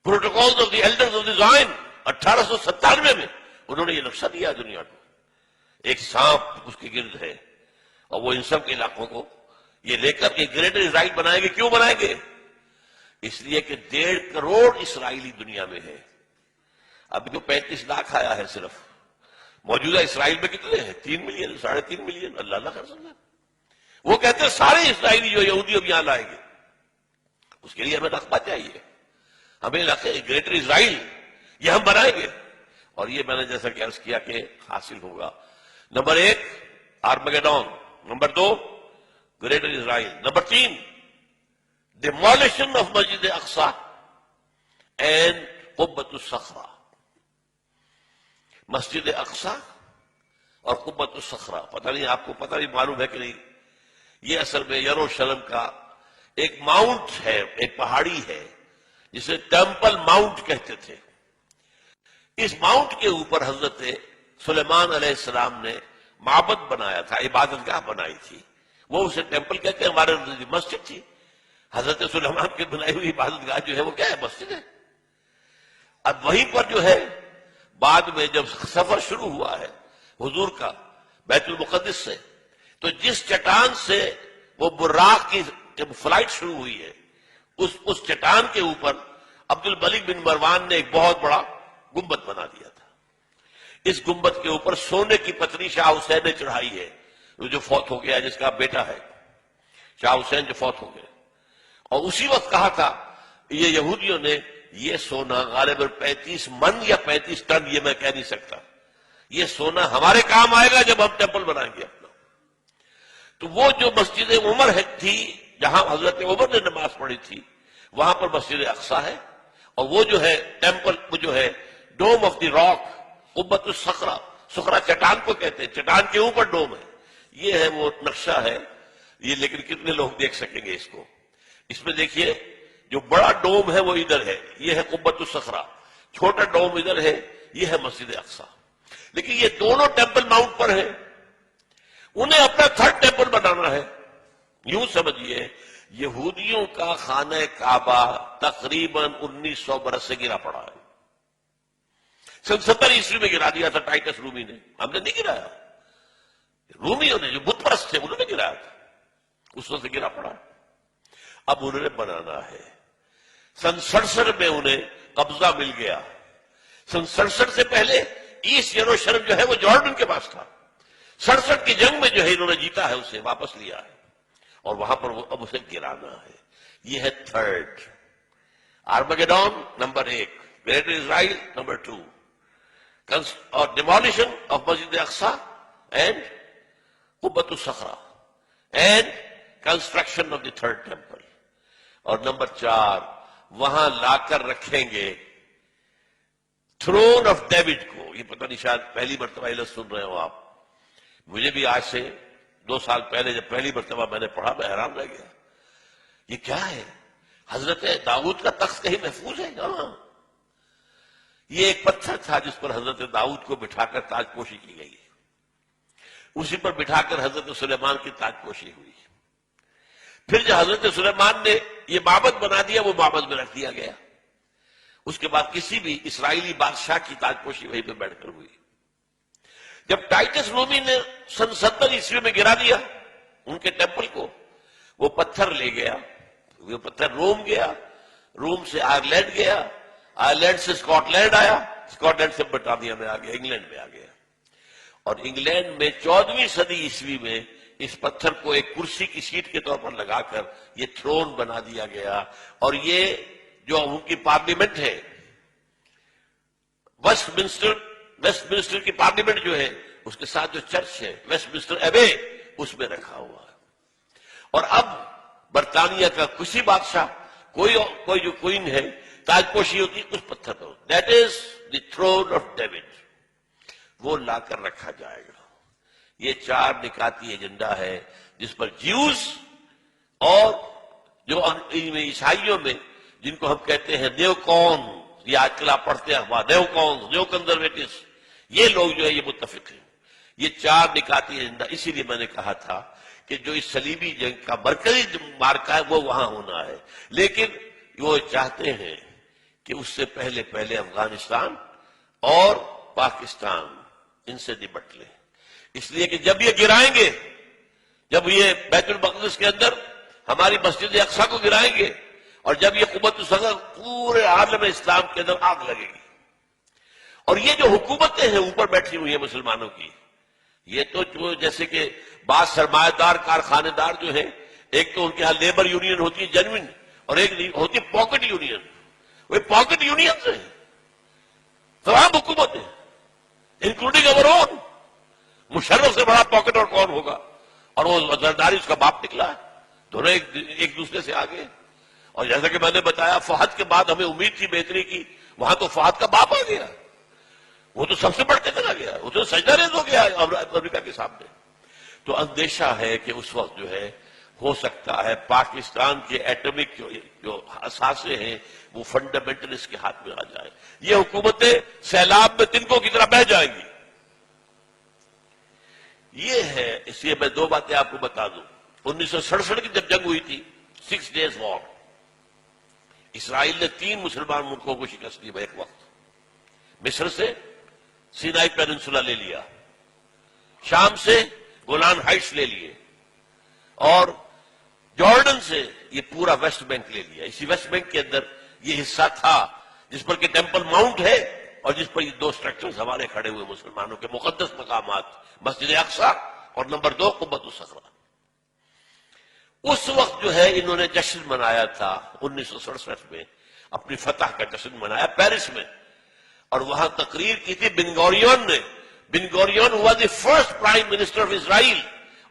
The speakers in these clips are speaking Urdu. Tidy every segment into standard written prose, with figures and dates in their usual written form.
Protocols of the elders of the Zion 1897 میں انہوں نے یہ نقشہ دیا دنیا کو. ایک سانپ اس کے گرد ہے اور وہ ان سب کے علاقوں کو یہ لے کر ایک گریٹر اسرائیل بنائیں گے. کیوں بنائیں گے؟ اس لیے کہ 1.5 کروڑ اسرائیلی دنیا میں ہے. ابھی تو 35 لاکھ آیا ہے صرف. موجودہ اسرائیل میں کتنے ہیں؟ 3 ملین 3.5 ملین. اللہ اللہ کر سکتا. وہ کہتے ہیں سارے اسرائیلی جو یہودی اب یہاں لائیں گے. اس کے لیے ہمیں رقبہ چاہیے. ہمیں گریٹر اسرائیل یہ ہم بنائیں گے. اور یہ میں نے جیسا کہ عرض کیا کہ حاصل ہوگا. Number 1 Armageddon. Number 2 greater Israel. Number 3 demolition of Masjid Aqsa and قبۃ الصخرہ. مسجد اقصی اور قبۃ الصخرہ، پتہ نہیں آپ کو پتہ نہیں معلوم ہے کہ نہیں، یہ اصل میں یروشلم کا ایک ماؤنٹ ہے، ایک پہاڑی ہے جسے ٹیمپل ماؤنٹ کہتے تھے. اس ماؤنٹ کے اوپر حضرت سلیمان علیہ السلام نے معبد بنایا تھا، عبادت گاہ بنائی تھی. وہ اسے ٹیمپل کہتے ہیں. ہمارے مسجد تھی. حضرت سلیمان کی بنائی ہوئی عبادت گاہ جو ہے وہ کیا ہے؟ مسجد ہے. اب وہیں پر جو ہے بعد میں جب سفر شروع ہوا ہے حضور کا بیت المقدس سے، تو جس چٹان سے وہ براق کی جب فلائٹ شروع ہوئی ہے اس چٹان کے اوپر عبد الملک بن مروان نے ایک بہت بڑا گنبد بنا دیا تھا. اس گنبد کے اوپر سونے کی پتری شاہ حسین نے چڑھائی ہے، جو فوت ہو گیا، جس کا بیٹا ہے شاہ حسین جو فوت ہو گئے. اور اسی وقت کہا تھا یہ یہودیوں نے یہ سونا غالباً 35 من یا 35 ٹن، یہ میں کہہ نہیں سکتا، یہ سونا ہمارے کام آئے گا جب ہم ٹیمپل بنائیں گے اپنا. تو وہ جو مسجد عمر تھی جہاں حضرت عمر نے نماز پڑھی تھی، وہاں پر مسجد اقصی ہے. اور وہ جو ہے ٹیمپل، وہ جو ہے ڈوم آف دی راک، قبۃ الصخرہ، صخرہ چٹان کو کہتے ہیں، چٹان کے اوپر ڈوم ہے. یہ ہے وہ نقشہ ہے یہ. لیکن کتنے لوگ دیکھ سکیں گے اس کو؟ اس میں دیکھیے جو بڑا ڈوم ہے وہ ادھر ہے، یہ ہے قبۃ الصخرہ. چھوٹا ڈوم ادھر ہے، یہ ہے مسجد اقصی. لیکن یہ دونوں ٹیمپل ماؤنٹ پر ہیں. انہیں اپنا 3rd ٹیمپل بنانا ہے. یوں سمجھیے یہودیوں کا خانہ کعبہ تقریباً 1900 برس سے گرا پڑا ہے. 70 عیسوی میں گرا دیا تھا ٹائٹس رومی نے. ہم نے نہیں گرایا، رومیوں نے جو بت پرست تھے انہوں نے گرایا تھا. اس وقت سے گرا پڑا. اب انہوں نے بنانا ہے. 67 میں انہیں قبضہ مل گیا. 67 سے پہلے ایسٹ یروشلم جو ہے وہ جارڈن کے پاس تھا. 67 کی جنگ میں جو ہے انہوں نے جیتا ہے، اسے واپس لیا ہے اور وہاں پر اب اسے گرانا ہے. یہ ہے 3rd Armageddon. Number 1 greater Israel. Number 2 اور ڈیمولیشن آف مسجد اقصی اینڈ قبۃ الصخرہ and construction of the 3rd temple. اور نمبر 4 وہاں لا کر رکھیں گے تھرون آف ڈیوڈ کو. یہ پتہ نہیں شاید پہلی مرتبہ علت سن رہے ہو آپ. مجھے بھی آج سے 2 سال پہلے جب پہلی مرتبہ میں نے پڑھا میں حیران رہ گیا. یہ کیا ہے؟ حضرت داؤد کا تخت کہیں محفوظ ہے؟ ہاں، یہ ایک پتھر تھا جس پر حضرت داؤد کو بٹھا کر تاج پوشی کی گئی ہے. اسی پر بٹھا کر حضرت سلیمان کی تاج پوشی ہوئی. پھر جو حضرت سلیمان نے یہ معبد بنا دیا وہ معبد میں رکھ دیا گیا. اس کے بعد کسی بھی اسرائیلی بادشاہ کی تاج پوشی وہیں پہ بیٹھ کر ہوئی. جب ٹائٹس رومی نے 70 عیسوی میں گرا دیا ان کے ٹیمپل کو، وہ پتھر لے گیا. وہ پتھر روم گیا، روم سے آئرلینڈ گیا، آئرلینڈ سے اسکاٹ لینڈ آیا، اسکاٹ لینڈ سے برطانیہ میں آ گیا، انگلینڈ میں آ گیا. اور انگلینڈ میں 14ویں صدی عیسوی میں اس پتھر کو ایک کرسی کی سیٹ کے طور پر لگا کر یہ تھرون بنا دیا گیا. اور یہ جو ان کی پارلیمنٹ ہے ویسٹ منسٹر کی پارلیمنٹ جو ہے اس کے ساتھ جو چرچ ہے ویسٹ منسٹر ایبے اس میں رکھا ہوا ہے. اور اب برطانیہ کا کسی بادشاہ کوئی جو کوئین ہے تاج پوشی ہوتی اس پتھر پر، that is the throne of David. وہ لا کر رکھا جائے گا. یہ 4 نکاتی ایجنڈا ہے جس پر جیوز اور جو عیسائیوں میں جن کو ہم کہتے ہیں نیو کون، یہ آج کل آپ پڑھتے ہیں نیو کون، نیو کنزرویٹوز، یہ لوگ جو ہے یہ متفق ہیں. یہ 4 نکاتی ایجنڈا. اسی لیے میں نے کہا تھا کہ جو اس صلیبی جنگ کا مرکزی مارکہ ہے وہ وہاں ہونا ہے. لیکن وہ چاہتے ہیں کہ اس سے پہلے پہلے افغانستان اور پاکستان ان سے نمٹ لیں، اس لیے کہ جب یہ گرائیں گے، جب یہ بیت المقدس کے اندر ہماری مسجد اقصی کو گرائیں گے، اور جب یہ قوت الصغر پورے عالم اسلام کے اندر آگ لگے گی. اور یہ جو حکومتیں ہیں اوپر بیٹھی ہوئی ہیں مسلمانوں کی، یہ تو جو جیسے کہ بعض سرمایہ دار کارخانے دار جو ہیں، ایک تو ان کے ہاں لیبر یونین ہوتی ہے جینوئن، اور ایک ہوتی ہے پاکٹ یونین. وہ پاکٹ یونین ہیں تمام حکومتیں انکلوڈنگ اوور اون. مشرف سے بڑا پاکٹ اور کون ہوگا؟ اور وہ زرداری اس کا باپ نکلا ہے. دونوں ایک دوسرے سے آگے. اور جیسا کہ میں نے بتایا فہد کے بعد ہمیں امید تھی بہتری کی، وہاں تو فہد کا باپ آ گیا، وہ تو سب سے بڑھ کے چلا گیا، وہ تو سجدہ ریز ہو گیا امریکہ کے سامنے. تو اندیشہ ہے کہ اس وقت جو ہے ہو سکتا ہے پاکستان کے ایٹمک جو اثاثے ہیں وہ فنڈامنٹلسٹ کے ہاتھ میں آ جائے. یہ حکومتیں سیلاب میں تنکوں کی طرح بہہ جائیں گی. یہ ہے. اس لیے میں دو باتیں آپ کو بتا دوں. 1967 کی جب جنگ ہوئی تھی، 6 days وار، اسرائیل نے 3 مسلمان ملکوں کو شکست دی ایک وقت. مصر سے سینائی پیننسولا لے لیا، شام سے گولان ہائٹس لے لیے، اور جارڈن سے یہ پورا ویسٹ بینک لے لیا. اسی ویسٹ بینک کے اندر یہ حصہ تھا جس پر کہ ٹیمپل ماؤنٹ ہے، اور جس پر یہ 2 سٹرکچرز ہمارے کھڑے ہوئے مسلمانوں کے مقدس مقامات، مسجد اقصی اور نمبر 2 قبۃ الصخرہ. اس وقت جو ہے انہوں نے جشن منایا تھا 1967 میں، اپنی فتح کا جشن منایا پیرس میں، اور وہاں تقریر کی تھی بن گوریون نے. بن گوریون ہوا the first prime minister of Israel,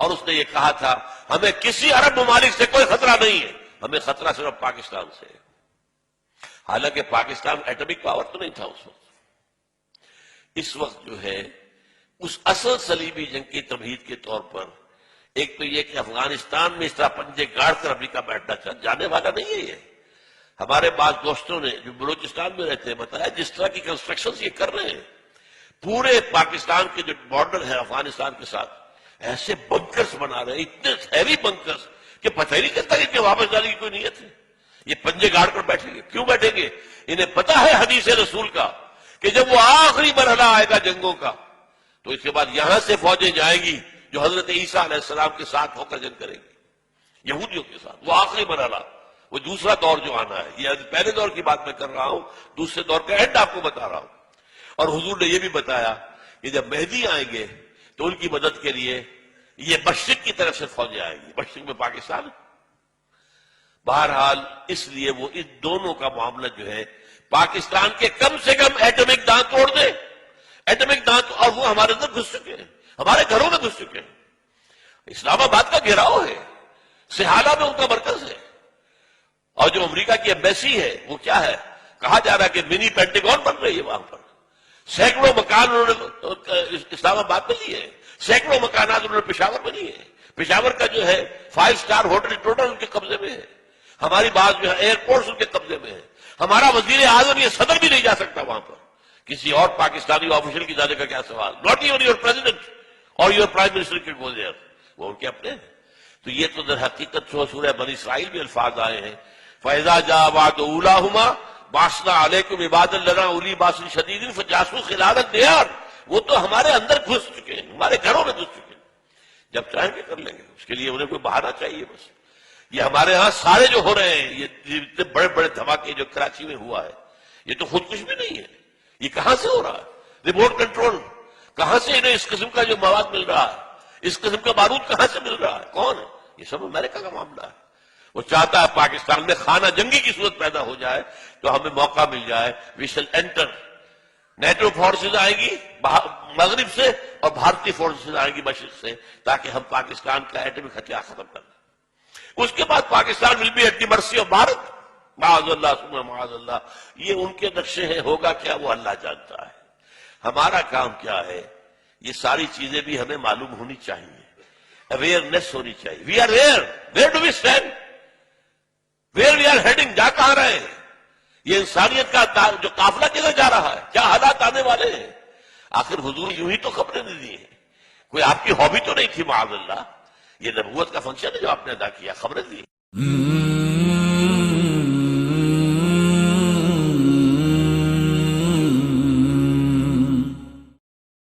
اور اس نے یہ کہا تھا ہمیں کسی عرب ممالک سے کوئی خطرہ نہیں ہے، ہمیں خطرہ صرف پاکستان سے ہے. حالانکہ پاکستان ایٹمک پاور تو نہیں تھا اس وقت. اس وقت جو ہے اس اصل صلیبی جنگ کی تمہید کے طور پر ایک تو یہ کہ افغانستان میں اس طرح پنجے گاڑ کر امریکہ بیٹھنا جانے والا نہیں ہے. یہ ہمارے بعض دوستوں نے جو بلوچستان میں رہتے ہیں بتایا جس طرح کی کنسٹرکشن یہ کر رہے ہیں پورے پاکستان کے جو بارڈر ہے افغانستان کے ساتھ، ایسے بنکرز بنا رہے ہیں، اتنے ہیوی بنکرز کہ پتہ ہی نہیں چلتا کہ واپس جانے کی کوئی نیت ہے. یہ پنجے گاڑ کر بیٹھیں گے. کیوں بیٹھیں گے؟ انہیں پتا ہے حدیث رسول کا کہ جب وہ آخری مرحلہ آئے گا جنگوں کا تو اس کے بعد یہاں سے فوجیں جائیں گی جو حضرت عیسیٰ علیہ السلام کے ساتھ ہو کر جنگ کریں گی یہودیوں کے ساتھ. وہ آخری مرحلہ، وہ دوسرا دور جو آنا ہے. یہ پہلے دور کی بات میں کر رہا ہوں، دوسرے دور کا اینڈ آپ کو بتا رہا ہوں. اور حضور نے یہ بھی بتایا کہ جب مہدی آئیں گے تو ان کی مدد کے لیے یہ مشرق کی طرف سے فوجیں آئیں گی. مشرق میں پاکستان. بہرحال اس لیے وہ ان دونوں کا معاملہ جو ہے پاکستان کے کم سے کم ایٹمک دانت توڑ دے. ایٹمک دانت، اور وہ ہمارے اندر گھس چکے ہیں، ہمارے گھروں میں گھس چکے ہیں. اسلام آباد کا گھیراؤ ہے، سہالہ میں ان کا مرکز ہے. اور جو امریکہ کی ایمبیسی ہے وہ کیا ہے؟ کہا جا رہا ہے کہ منی پینٹیگون بن رہی ہے وہاں پر. سینکڑوں مکان انہوں نے اسلام آباد میں لیے ہیں، سینکڑوں مکانات انہوں نے پشاور میں لیے ہیں. پشاور کا جو ہے 5 اسٹار ہوٹل ٹوٹل ان کے قبضے میں ہے. ہماری بات جو ہے ایئرپورٹس ان کے قبضے میں ہے. ہمارا وزیر اعظم یہ صدر بھی نہیں جا سکتا وہاں پر. کسی اور پاکستانی آفیشل کی جانے کا کیا سوال؟ ناٹ ایون یور پریزیڈنٹ اور your prime minister can go there. وہ ان کے اپنے ہیں. تو یہ تو در حقیقت سورہ بنی اسرائیل میں الفاظ آئے ہیں فَإِذَا جَاءَ وَعْدُ أُولَاهُمَا بَعَثْنَا عَلَيْكُمْ عِبَادًا لَنَا أُولِي بَأْسٍ شَدِيدٍ فَجَاسُوا خِلَالَ الدِّيَارِ. وہ تو ہمارے اندر گھس چکے ہیں، ہمارے گھروں میں گھس چکے ہیں. جب چاہیں گے کر لیں گے. اس کے لیے انہیں کوئی بہانہ چاہیے بس. یہ ہمارے ہاں سارے جو ہو رہے ہیں، یہ اتنے بڑے بڑے دھماکے جو کراچی میں ہوا ہے، یہ تو خود کچھ بھی نہیں ہے. یہ کہاں سے ہو رہا ہے؟ Remote control. کہاں سے انہیں اس قسم کا جو مواد مل رہا ہے، اس قسم کا بارود کہاں سے مل رہا ہے؟ کون ہے؟ یہ سب امریکہ کا معاملہ ہے. وہ چاہتا ہے پاکستان میں خانہ جنگی کی صورت پیدا ہو جائے تو ہمیں موقع مل جائے. وی شل انٹر. نیٹو فورسز آئیں گی مغرب سے اور بھارتی فورسز آئیں گی مشرق سے، تاکہ ہم پاکستان کا ایٹمی ہتھیار ختم کر دیں. اس کے بعد Pakistan will be at the mercy of Bharat. معاذ اللہ ثم معاذ اللہ. یہ ان کے نقشے ہیں، ہوگا کیا وہ اللہ جانتا ہے. ہمارا کام کیا ہے؟ یہ ساری چیزیں بھی ہمیں معلوم ہونی چاہیے، اویئرنیس ہونی چاہیے. We are where do we stand, where we are heading, جا کہاں رہے ہیں. یہ انسانیت کا جو قافلہ کدھر جا رہا ہے، کیا حالات آنے والے ہیں. آخر حضور یوں ہی تو خبریں نہیں دی ہیں. کوئی آپ کی ہابی تو نہیں تھی معاذ اللہ. یہ نبوت کا فنکشن ہے جو آپ نے ادا کیا، خبریں دی.